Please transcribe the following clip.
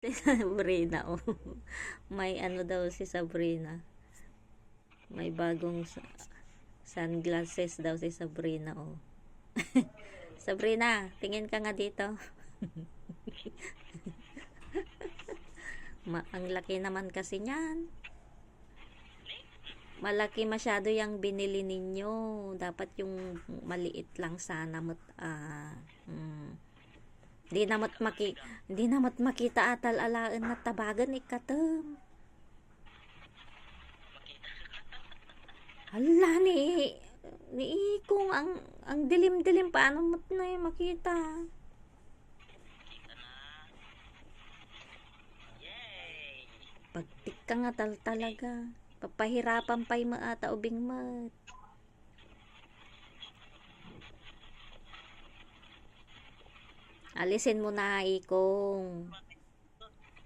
Si Sabrina, oh. May ano daw si Sabrina. May bagong sunglasses daw si Sabrina, oh. Sabrina, tingin ka nga dito. Ang laki naman kasi niyan. Malaki masyado yung binili ninyo. Dapat yung maliit lang sana. Di namat makita atal alaan na tabagan ikatem. Hala ni Ikong ang dilim-dilim paano mo na yung makita? Pagtik ka nga talaga. Papahirapan pa yung ata ubing mat. Alisin mo na, Ikong.